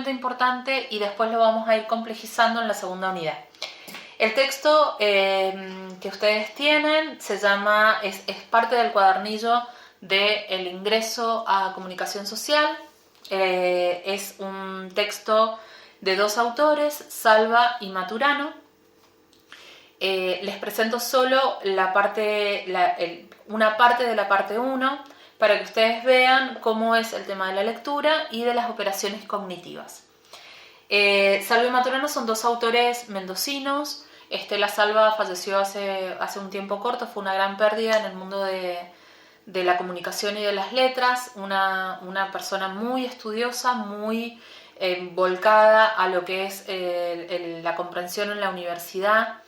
importante y después lo vamos a ir complejizando en la segunda unidad. El texto que ustedes tienen se llama, es parte del cuadernillo del ingreso a comunicación social. Es un texto de dos autores, Salva y Maturano. Les presento solo una parte de la parte 1 para que ustedes vean cómo es el tema de la lectura y de las operaciones cognitivas. Salva y Maturano son dos autores mendocinos. Estela Salva falleció hace un tiempo corto, fue una gran pérdida en el mundo de la comunicación y de las letras, una persona muy estudiosa, muy volcada a lo que es la comprensión en la universidad.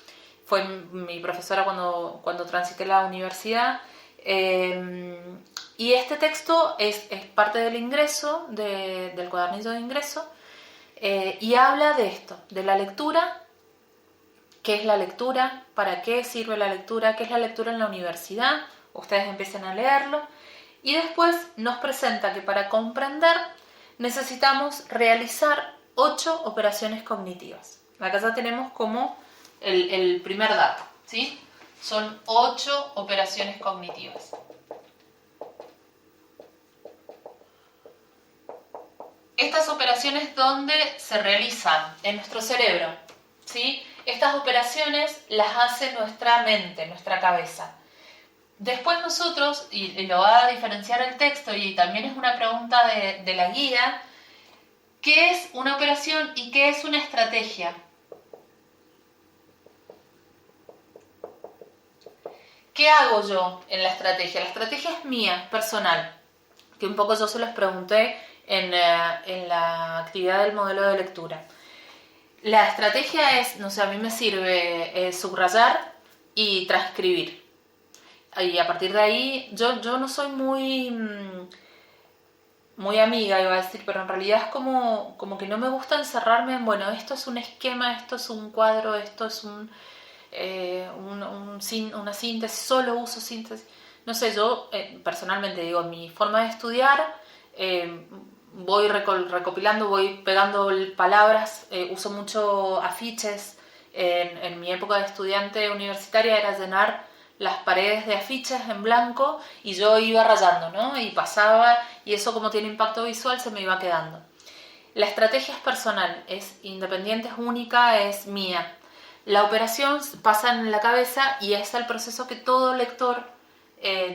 Fue mi profesora cuando transité la universidad. Y este texto es parte del ingreso, del cuadernillo de ingreso, y habla de esto, de la lectura. ¿Qué es la lectura? ¿Para qué sirve la lectura? ¿Qué es la lectura en la universidad? Ustedes empiecen a leerlo. Y después nos presenta que para comprender necesitamos realizar 8 operaciones cognitivas. Acá ya tenemos como el primer dato, ¿sí? Son 8 operaciones cognitivas. Estas operaciones, ¿dónde se realizan? En nuestro cerebro, ¿sí? Estas operaciones las hace nuestra mente, nuestra cabeza. Después nosotros, y lo va a diferenciar el texto y también es una pregunta de la guía, ¿qué es una operación y qué es una estrategia? ¿Qué hago yo en la estrategia? La estrategia es mía, personal, que un poco yo se los pregunté en la actividad del modelo de lectura. La estrategia es, no sé, a mí me sirve subrayar y transcribir. Y a partir de ahí, yo no soy muy amiga, iba a decir, pero en realidad es como que no me gusta encerrarme en, bueno, esto es un esquema, esto es un cuadro, esto es una síntesis, solo uso síntesis. No sé, yo personalmente digo, mi forma de estudiar, voy recopilando, voy pegando palabras, uso mucho afiches. En mi época de estudiante universitaria era llenar las paredes de afiches en blanco y yo iba rayando, ¿no? Y pasaba, y eso como tiene impacto visual se me iba quedando. La estrategia es personal, es independiente, es única, es mía. La operación pasa en la cabeza y es el proceso que todo lector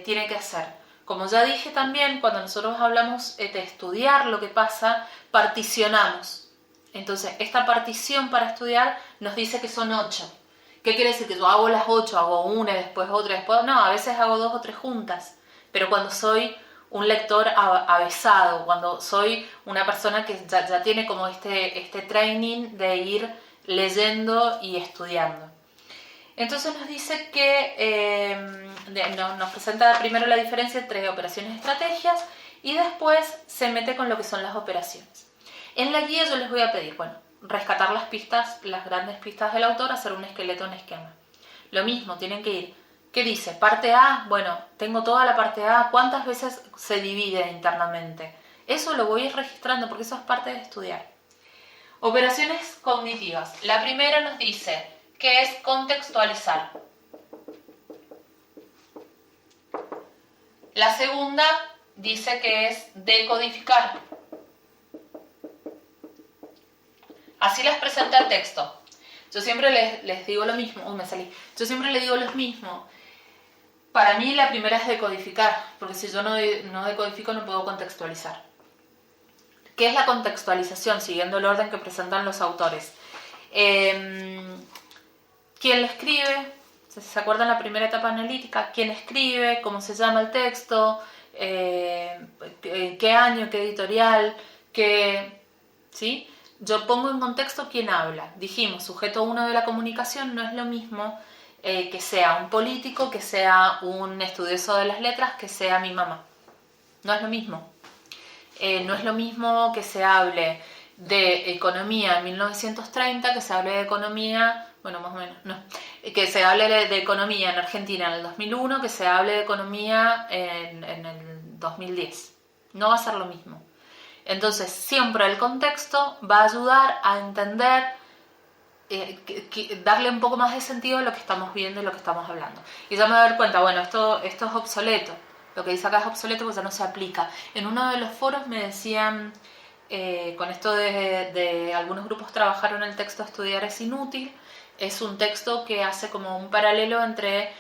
tiene que hacer. Como ya dije también, cuando nosotros hablamos de estudiar lo que pasa, particionamos. Entonces, esta partición para estudiar nos dice que son 8. ¿Qué quiere decir? Que yo hago las 8, hago una, después otra, después... No, a veces hago 2 o 3 juntas. Pero cuando soy un lector avesado, cuando soy una persona que ya tiene como este training de ir leyendo y estudiando. Entonces nos dice que nos presenta primero la diferencia entre operaciones y estrategias y después se mete con lo que son las operaciones. En la guía yo les voy a pedir, bueno, rescatar las pistas, las grandes pistas del autor, hacer un esqueleto, un esquema. Lo mismo, tienen que ir. ¿Qué dice? Parte A, bueno, tengo toda la parte A, ¿cuántas veces se divide internamente? Eso lo voy a ir registrando porque eso es parte de estudiar. Operaciones cognitivas. La primera nos dice que es contextualizar. La segunda dice que es decodificar. Así les presenta el texto. Yo siempre les digo lo mismo. Yo siempre les digo lo mismo. Para mí la primera es decodificar, porque si yo no decodifico no puedo contextualizar. ¿Qué es la contextualización? Siguiendo el orden que presentan los autores. ¿Quién lo escribe? ¿Se acuerdan la primera etapa analítica? ¿Quién escribe? ¿Cómo se llama el texto? ¿Qué año? ¿Qué editorial? ¿Sí? Yo pongo en contexto quién habla. Dijimos, sujeto 1 de la comunicación no es lo mismo que sea un político, que sea un estudioso de las letras, que sea mi mamá. No es lo mismo. No es lo mismo que se hable de economía en 1930, que se hable de economía, bueno, más o menos, no, que se hable de economía en Argentina en el 2001, que se hable de economía en el 2010. No va a ser lo mismo. Entonces, siempre el contexto va a ayudar a entender, darle un poco más de sentido a lo que estamos viendo y lo que estamos hablando. Y ya me voy a dar cuenta, bueno, esto es obsoleto. Lo que dice acá es obsoleto porque ya no se aplica. En uno de los foros me decían, con esto de algunos grupos trabajaron el texto estudiar es inútil. Es un texto que hace como un paralelo entre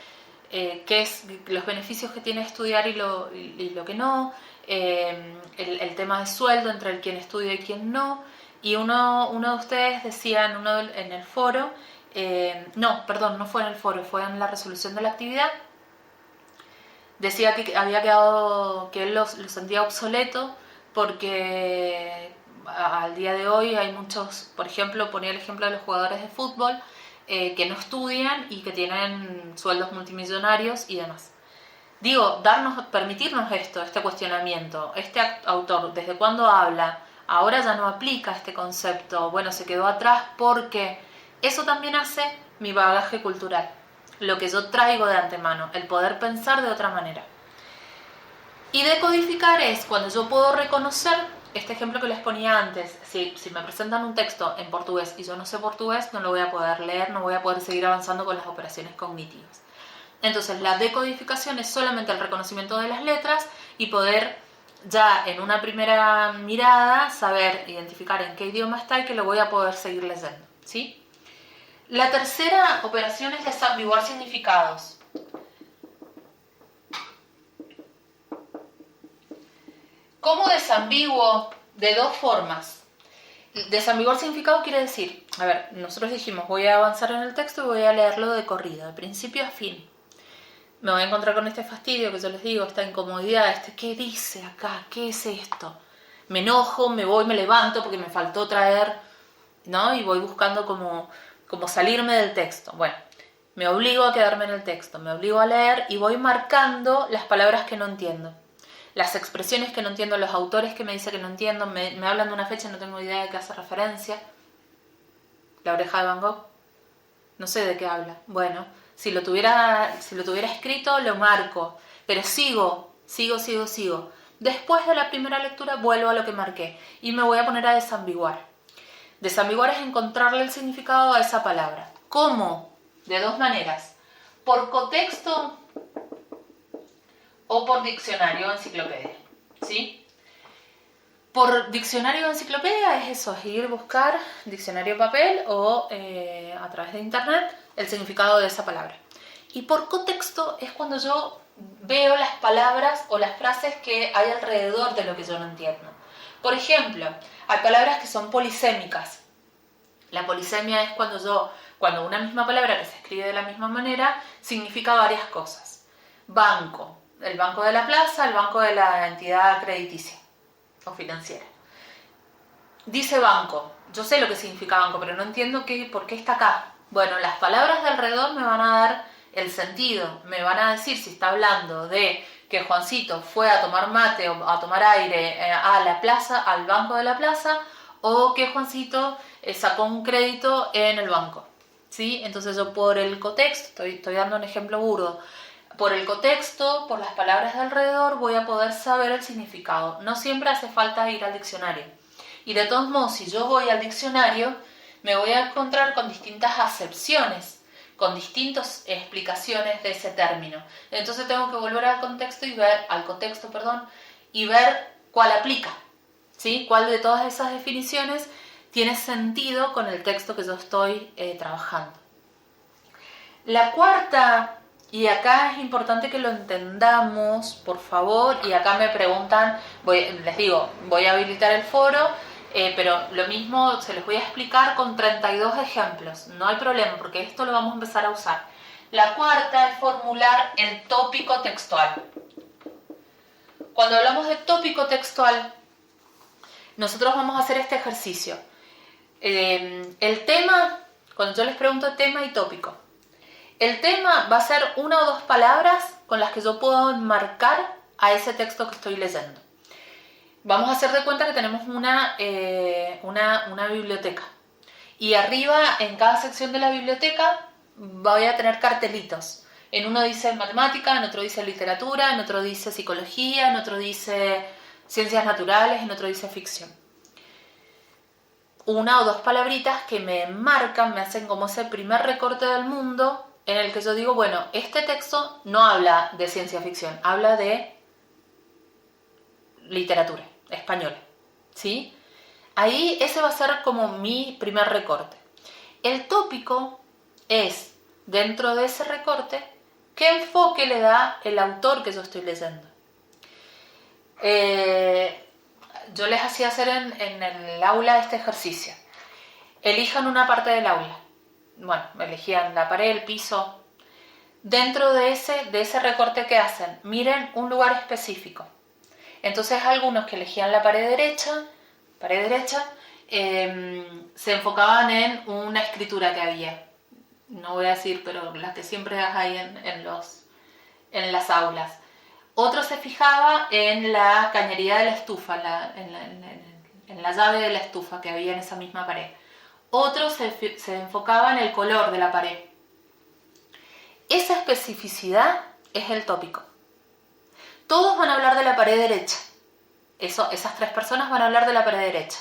qué es los beneficios que tiene estudiar y lo que no. El tema de sueldo entre el quien estudia y quien no. Y uno de ustedes decía en el foro, no fue en el foro, fue en la resolución de la actividad, decía que había quedado, que él lo sentía obsoleto porque al día de hoy hay muchos, por ejemplo, ponía el ejemplo de los jugadores de fútbol que no estudian y que tienen sueldos multimillonarios y demás. Digo, permitirnos este cuestionamiento. Este autor, ¿desde cuándo habla? Ahora ya no aplica este concepto. Bueno, se quedó atrás porque eso también hace mi bagaje cultural. Lo que yo traigo de antemano, el poder pensar de otra manera. Y decodificar es cuando yo puedo reconocer, este ejemplo que les ponía antes, si me presentan un texto en portugués y yo no sé portugués, no lo voy a poder leer, no voy a poder seguir avanzando con las operaciones cognitivas. Entonces la decodificación es solamente el reconocimiento de las letras y poder ya en una primera mirada saber identificar en qué idioma está y que lo voy a poder seguir leyendo, ¿sí? La tercera operación es desambiguar significados. ¿Cómo desambiguo? De dos formas. Desambiguar significado quiere decir, a ver, nosotros dijimos, voy a avanzar en el texto y voy a leerlo de corrido, de principio a fin. Me voy a encontrar con este fastidio que yo les digo, esta incomodidad, ¿qué dice acá? ¿Qué es esto? Me enojo, me voy, me levanto porque me faltó traer, ¿no? Y voy buscando como salirme del texto. Bueno, me obligo a quedarme en el texto, me obligo a leer y voy marcando las palabras que no entiendo. Las expresiones que no entiendo, los autores que me dicen que no entiendo, me hablan de una fecha y no tengo idea de qué hace referencia. La oreja de Van Gogh, no sé de qué habla. Bueno, si lo tuviera escrito, lo marco, pero sigo. Después de la primera lectura vuelvo a lo que marqué y me voy a poner a desambiguar. Desambiguar es encontrarle el significado a esa palabra. ¿Cómo? De dos maneras. Por contexto o por diccionario o enciclopedia, ¿sí? Por diccionario o enciclopedia es eso, es ir a buscar diccionario papel o a través de internet el significado de esa palabra. Y por contexto es cuando yo veo las palabras o las frases que hay alrededor de lo que yo no entiendo. Por ejemplo, hay palabras que son polisémicas. La polisemia es cuando una misma palabra que se escribe de la misma manera significa varias cosas. Banco, el banco de la plaza, el banco de la entidad crediticia o financiera. Dice banco, yo sé lo que significa banco, pero no entiendo por qué está acá. Bueno, las palabras de alrededor me van a dar el sentido, me van a decir si está hablando de que Juancito fue a tomar mate o a tomar aire a la plaza, al banco de la plaza, o que Juancito sacó un crédito en el banco, ¿sí? Entonces yo por el contexto, estoy dando un ejemplo burdo, por el contexto, por las palabras de alrededor, voy a poder saber el significado. No siempre hace falta ir al diccionario. Y de todos modos, si yo voy al diccionario, me voy a encontrar con distintas acepciones, con distintas explicaciones de ese término. Entonces tengo que volver al contexto y ver cuál aplica, ¿sí? Cuál de todas esas definiciones tiene sentido con el texto que yo estoy trabajando. La cuarta, y acá es importante que lo entendamos, por favor, y acá me preguntan, les digo, voy a habilitar el foro, pero lo mismo se los voy a explicar con 32 ejemplos, no hay problema, porque esto lo vamos a empezar a usar. La cuarta es formular el tópico textual. Cuando hablamos de tópico textual, nosotros vamos a hacer este ejercicio. El tema, cuando yo les pregunto tema y tópico, el tema va a ser una o dos palabras con las que yo puedo enmarcar a ese texto que estoy leyendo. Vamos a hacer de cuenta que tenemos una biblioteca. Y arriba, en cada sección de la biblioteca, voy a tener cartelitos. En uno dice matemática, en otro dice literatura, en otro dice psicología, en otro dice ciencias naturales, en otro dice ficción. Una o dos palabritas que me marcan, me hacen como ese primer recorte del mundo en el que yo digo, bueno, este texto no habla de ciencia ficción, habla de literatura española, ¿sí? Ahí ese va a ser como mi primer recorte. El tópico es, dentro de ese recorte, qué enfoque le da el autor que yo estoy leyendo. Yo les hacía hacer en el aula este ejercicio. Elijan una parte del aula. Bueno, elegían la pared, el piso. Dentro de ese recorte que hacen, miren un lugar específico. Entonces algunos que elegían la pared derecha, se enfocaban en una escritura que había. No voy a decir, pero las que siempre hay en las aulas. Otro se fijaba en la cañería de la estufa, en la llave de la estufa que había en esa misma pared. Otro se enfocaba en el color de la pared. Esa especificidad es el tópico. Todos van a hablar de la pared derecha. Esas tres personas van a hablar de la pared derecha.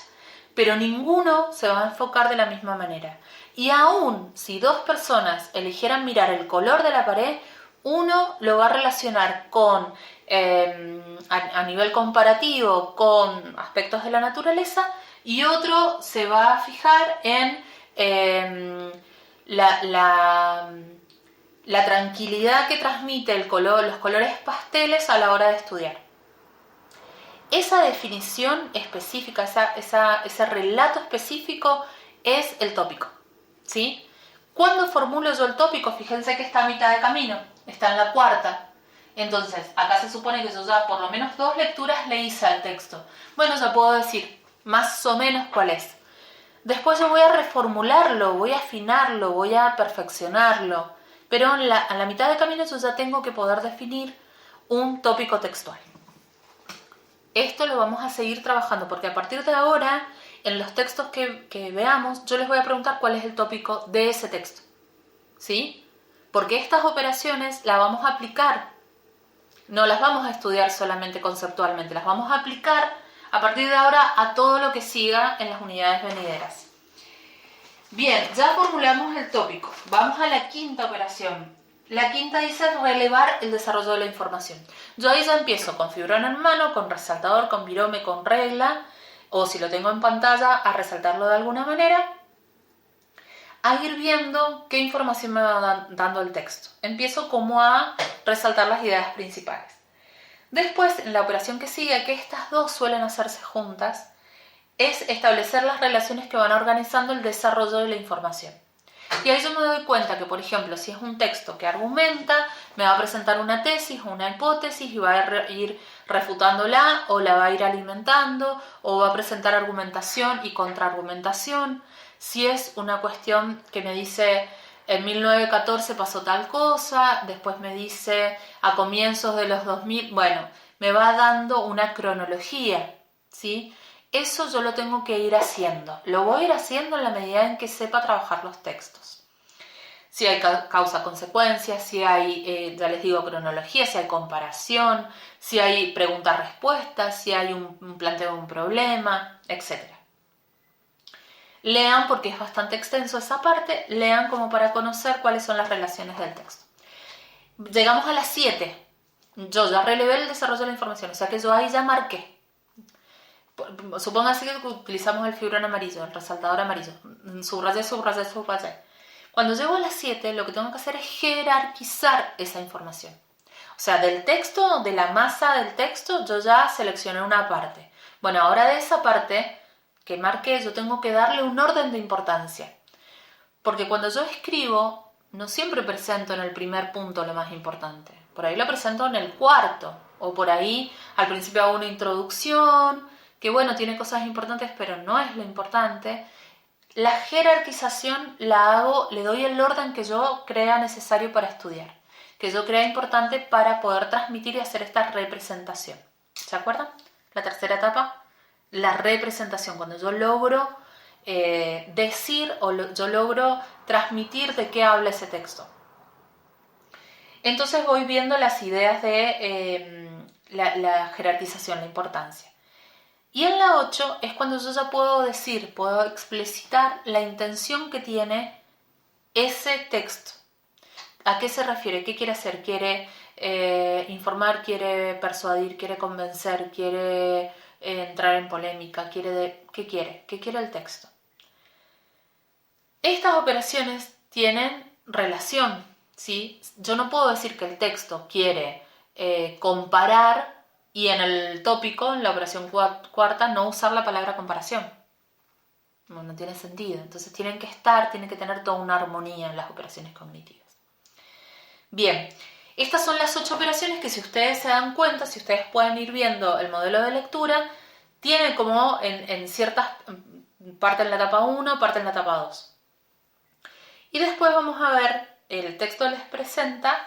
Pero ninguno se va a enfocar de la misma manera. Y aún si dos personas eligieran mirar el color de la pared, uno lo va a relacionar con, a nivel comparativo, con aspectos de la naturaleza, y otro se va a fijar en la tranquilidad que transmite los colores pasteles a la hora de estudiar. Esa definición específica, ese relato específico es el tópico, ¿sí? ¿Cuándo formulo yo el tópico? Fíjense que está a mitad de camino, está en la cuarta. Entonces, acá se supone que yo ya por lo menos 2 lecturas le hice al texto. Bueno, ya puedo decir más o menos cuál es. Después yo voy a reformularlo, voy a afinarlo, voy a perfeccionarlo. Pero a la mitad de camino yo ya tengo que poder definir un tópico textual. Esto lo vamos a seguir trabajando porque a partir de ahora, en los textos que veamos, yo les voy a preguntar cuál es el tópico de ese texto, ¿sí? Porque estas operaciones las vamos a aplicar, no las vamos a estudiar solamente conceptualmente, las vamos a aplicar a partir de ahora a todo lo que siga en las unidades venideras. Bien, ya formulamos el tópico. Vamos a la quinta operación. La quinta dice relevar el desarrollo de la información. Yo ahí ya empiezo con fibrón en mano, con resaltador, con virome, con regla, o si lo tengo en pantalla, a resaltarlo de alguna manera, a ir viendo qué información me va dando el texto. Empiezo como a resaltar las ideas principales. Después, en la operación que sigue, que estas dos suelen hacerse juntas, es establecer las relaciones que van organizando el desarrollo de la información. Y ahí yo me doy cuenta que, por ejemplo, si es un texto que argumenta, me va a presentar una tesis o una hipótesis y va a ir refutándola, o la va a ir alimentando, o va a presentar argumentación y contraargumentación. Si es una cuestión que me dice en 1914 pasó tal cosa, después me dice a comienzos de los 2000, bueno, me va dando una cronología, ¿sí? Eso yo lo tengo que ir haciendo. Lo voy a ir haciendo en la medida en que sepa trabajar los textos. Si hay causa-consecuencia, si hay, ya les digo, cronología, si hay comparación, si hay preguntas-respuestas, si hay un planteo de un problema, etc. Lean, porque es bastante extenso esa parte, lean como para conocer cuáles son las relaciones del texto. Llegamos a las 7. Yo ya relevé el desarrollo de la información, o sea que yo ahí ya marqué. Supóngase que utilizamos el fibrón amarillo, el resaltador amarillo, subrayé. Cuando llego a las 7, lo que tengo que hacer es jerarquizar esa información. O sea, del texto, de la masa del texto, yo ya seleccioné una parte. Bueno, ahora de esa parte que marqué, yo tengo que darle un orden de importancia. Porque cuando yo escribo, no siempre presento en el primer punto lo más importante. Por ahí lo presento en el cuarto. O por ahí, al principio hago una introducción, que bueno, tiene cosas importantes, pero no es lo importante. La jerarquización la hago, le doy el orden que yo crea necesario para estudiar, que yo crea importante para poder transmitir y hacer esta representación. ¿Se acuerdan? La tercera etapa, la representación, cuando yo logro decir o yo logro transmitir de qué habla ese texto. Entonces voy viendo las ideas de la jerarquización, la importancia. Y en la 8 es cuando yo ya puedo decir, puedo explicitar la intención que tiene ese texto. ¿A qué se refiere? ¿Qué quiere hacer? ¿Quiere informar? ¿Quiere persuadir? ¿Quiere convencer? ¿Quiere entrar en polémica? ¿Qué quiere? ¿Qué quiere el texto? Estas operaciones tienen relación, ¿sí? Yo no puedo decir que el texto quiere comparar y en el tópico, en la operación cuarta, no usar la palabra comparación. No tiene sentido. Entonces tienen que tener toda una armonía en las operaciones cognitivas. Bien, estas son las 8 operaciones que, si ustedes se dan cuenta, si ustedes pueden ir viendo el modelo de lectura, tiene como en ciertas, parte en la etapa 1, parte en la etapa 2. Y después vamos a ver, el texto les presenta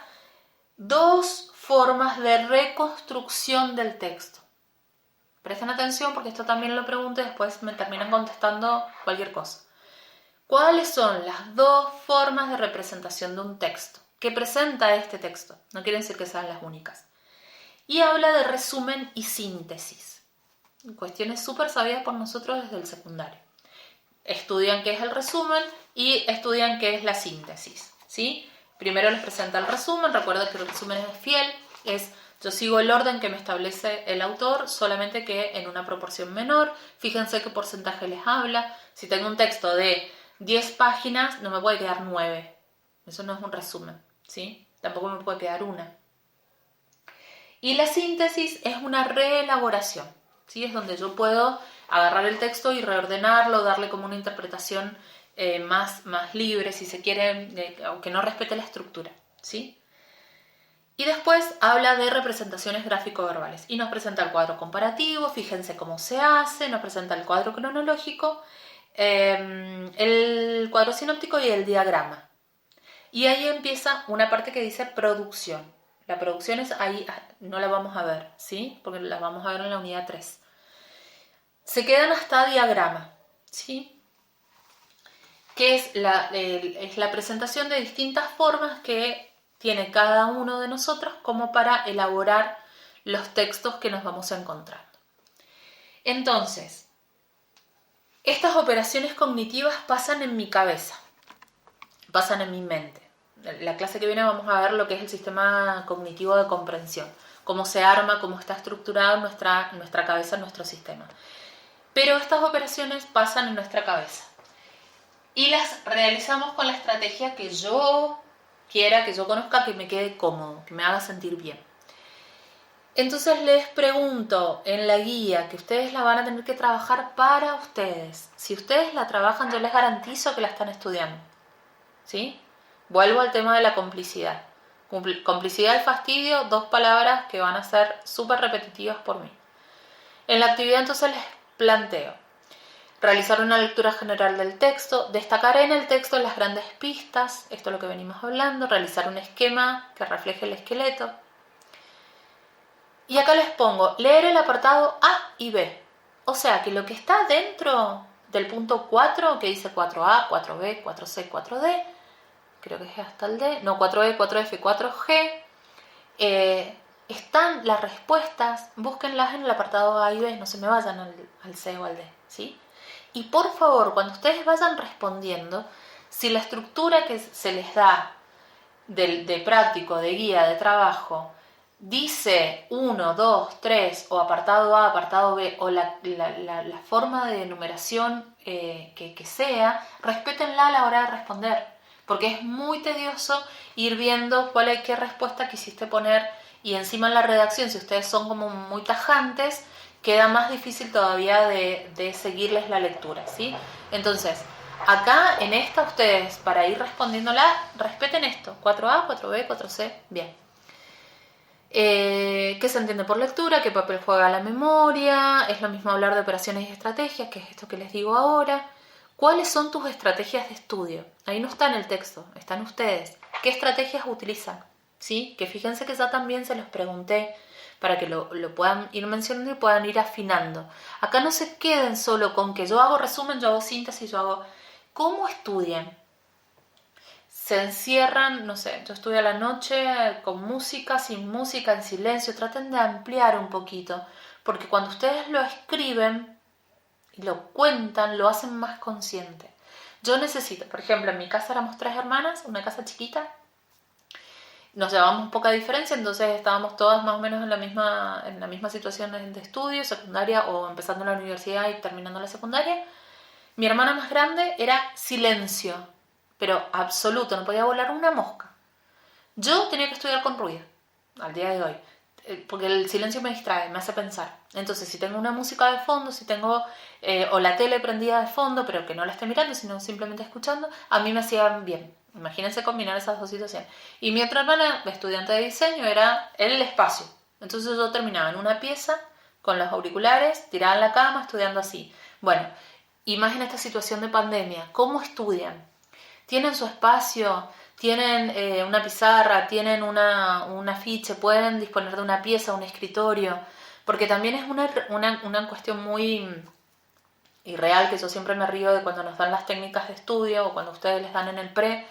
2 formas de reconstrucción del texto. Presten atención porque esto también lo pregunto y después me terminan contestando cualquier cosa. ¿Cuáles son las 2 formas de representación de un texto que presenta este texto? No quiere decir que sean las únicas. Y habla de resumen y síntesis. Cuestiones súper sabidas por nosotros desde el secundario. Estudian qué es el resumen y estudian qué es la síntesis, ¿sí? Primero les presenta el resumen. Recuerda que el resumen es fiel, yo sigo el orden que me establece el autor, solamente que en una proporción menor. Fíjense qué porcentaje les habla. Si tengo un texto de 10 páginas, no me puede quedar 9. Eso no es un resumen, ¿sí? Tampoco me puede quedar una. Y la síntesis es una reelaboración, ¿sí? Es donde yo puedo agarrar el texto y reordenarlo, darle como una interpretación más libre, si se quiere, aunque no respete la estructura, ¿sí? Y después habla de representaciones gráfico-verbales y nos presenta el cuadro comparativo, fíjense cómo se hace, nos presenta el cuadro cronológico, el cuadro sinóptico y el diagrama. Y ahí empieza una parte que dice producción. La producción es ahí, no la vamos a ver, ¿sí? Porque la vamos a ver en la unidad 3. Se quedan hasta diagrama, ¿sí? Que es la presentación de distintas formas que tiene cada uno de nosotros como para elaborar los textos que nos vamos encontrando. Entonces, estas operaciones cognitivas pasan en mi cabeza, pasan en mi mente. En la clase que viene vamos a ver lo que es el sistema cognitivo de comprensión, cómo se arma, cómo está estructurado nuestra cabeza, nuestro sistema. Pero estas operaciones pasan en nuestra cabeza y las realizamos con la estrategia que yo quiera, que yo conozca, que me quede cómodo, que me haga sentir bien. Entonces les pregunto en la guía, que ustedes la van a tener que trabajar para ustedes. Si ustedes la trabajan, yo les garantizo que la están estudiando, ¿sí? Vuelvo al tema de la complicidad. Complicidad y fastidio, 2 palabras que van a ser súper repetitivas por mí. En la actividad entonces les planteo realizar una lectura general del texto, destacar en el texto las grandes pistas, esto es lo que venimos hablando, realizar un esquema que refleje el esqueleto. Y acá les pongo, leer el apartado A y B. O sea que lo que está dentro del punto 4, que dice 4A, 4B, 4C, 4D, creo que es hasta el D, no, 4E, 4F, 4G, están las respuestas, búsquenlas en el apartado A y B, no se me vayan al C o al D, ¿sí? Y por favor, cuando ustedes vayan respondiendo, si la estructura que se les da de práctico, de guía, de trabajo, dice 1, 2, 3 o apartado A, apartado B o la forma de numeración que sea, respétenla a la hora de responder, porque es muy tedioso ir viendo qué respuesta quisiste poner y encima en la redacción, si ustedes son como muy tajantes, queda más difícil todavía de seguirles la lectura, ¿sí? Entonces, acá en esta ustedes, para ir respondiéndola, respeten esto, 4A, 4B, 4C, bien. ¿Qué se entiende por lectura? ¿Qué papel juega la memoria? Es lo mismo hablar de operaciones y estrategias, que es esto que les digo ahora. ¿Cuáles son tus estrategias de estudio? Ahí no está en el texto, están ustedes. ¿Qué estrategias utilizan? ¿Sí? Que fíjense que ya también se los pregunté para que lo puedan ir mencionando y puedan ir afinando. Acá no se queden solo con que yo hago resumen, yo hago síntesis, yo hago... ¿Cómo estudian? Se encierran, no sé, yo estudio a la noche con música, sin música, en silencio. Traten de ampliar un poquito, porque cuando ustedes lo escriben y lo cuentan, lo hacen más consciente. Yo necesito, por ejemplo, en mi casa éramos 3 hermanas, una casa chiquita, nos llevábamos poca diferencia, entonces estábamos todas más o menos en la misma situación de estudio, secundaria o empezando la universidad y terminando la secundaria. Mi hermana más grande era silencio, pero absoluto, no podía volar una mosca. Yo tenía que estudiar con ruido, al día de hoy, porque el silencio me distrae, me hace pensar. Entonces, si tengo una música de fondo, si tengo o la tele prendida de fondo, pero que no la esté mirando, sino simplemente escuchando, a mí me hacía bien. Imagínense combinar esas dos situaciones. Y mi otra hermana, estudiante de diseño, era el espacio. Entonces yo terminaba en una pieza con los auriculares, tirada en la cama, estudiando así. Bueno, y más en esta situación de pandemia, ¿cómo estudian? ¿Tienen su espacio? ¿Tienen una pizarra? ¿Tienen un afiche? ¿Pueden disponer de una pieza, un escritorio? Porque también es una cuestión muy irreal, que yo siempre me río de cuando nos dan las técnicas de estudio o cuando ustedes les dan en el pre.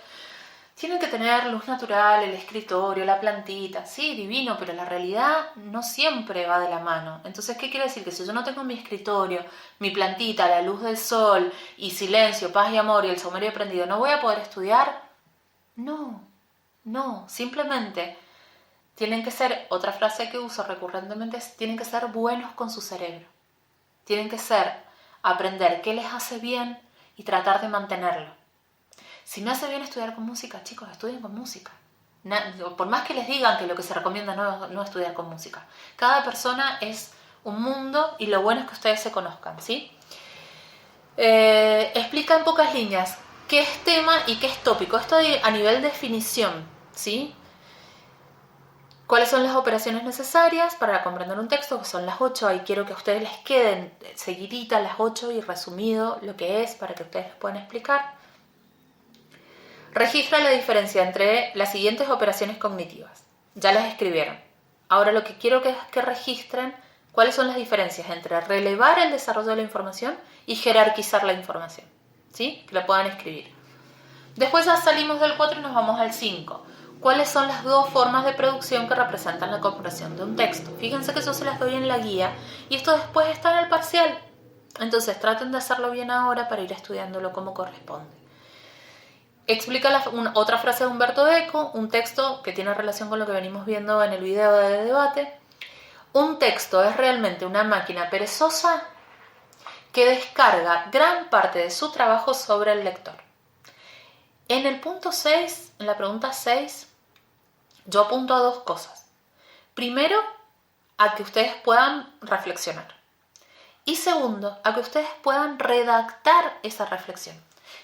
Tienen que tener luz natural, el escritorio, la plantita, sí, divino, pero la realidad no siempre va de la mano. Entonces, ¿qué quiere decir? Que si yo no tengo mi escritorio, mi plantita, la luz del sol y silencio, paz y amor y el saumerio prendido, ¿no voy a poder estudiar? No, simplemente tienen que ser, otra frase que uso recurrentemente es, tienen que ser buenos con su cerebro. Tienen que aprender qué les hace bien y tratar de mantenerlo. Si me hace bien estudiar con música, chicos, estudien con música. Por más que les digan que lo que se recomienda no estudiar con música. Cada persona es un mundo y lo bueno es que ustedes se conozcan, ¿sí? Explica en pocas líneas qué es tema y qué es tópico. Esto a nivel de definición, ¿sí? ¿Cuáles son las operaciones necesarias para comprender un texto? Que son las 8. Ahí quiero que a ustedes les queden seguiditas las 8 y resumido lo que es para que ustedes les puedan explicar. Registra la diferencia entre las siguientes operaciones cognitivas. Ya las escribieron. Ahora lo que quiero es que registren cuáles son las diferencias entre relevar el desarrollo de la información y jerarquizar la información. ¿Sí? Que la puedan escribir. Después ya salimos del 4 y nos vamos al 5. ¿Cuáles son las 2 formas de producción que representan la comprensión de un texto? Fíjense que yo se las doy en la guía y esto después está en el parcial. Entonces traten de hacerlo bien ahora para ir estudiándolo como corresponde. Explica otra frase de Umberto Eco, un texto que tiene relación con lo que venimos viendo en el video de debate. Un texto es realmente una máquina perezosa que descarga gran parte de su trabajo sobre el lector. En el punto 6, en la pregunta 6, yo apunto a 2 cosas. Primero, a que ustedes puedan reflexionar. Y segundo, a que ustedes puedan redactar esa reflexión.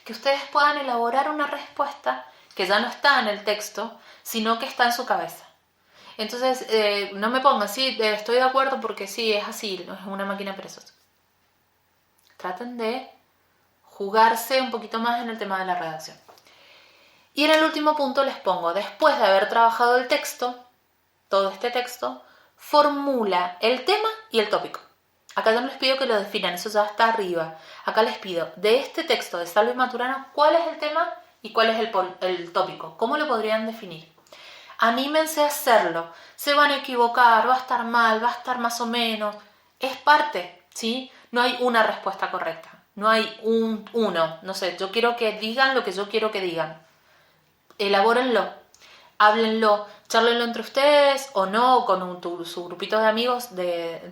Que ustedes puedan elaborar una respuesta que ya no está en el texto, sino que está en su cabeza. Entonces, no me pongan, sí, estoy de acuerdo porque sí, es así, no es una máquina perezosa. Traten de jugarse un poquito más en el tema de la redacción. Y en el último punto les pongo, después de haber trabajado el texto, todo este texto, formula el tema y el tópico. Acá yo no les pido que lo definan, eso ya está arriba. Acá les pido, de este texto de Salvo y Maturana, ¿cuál es el tema y cuál es el tópico? ¿Cómo lo podrían definir? Anímense a hacerlo. Se van a equivocar, va a estar mal, va a estar más o menos. Es parte, ¿sí? No hay una respuesta correcta. No hay uno. No sé, yo quiero que digan lo que yo quiero que digan. Elabórenlo, háblenlo, charlenlo entre ustedes o no, con su grupito de amigos de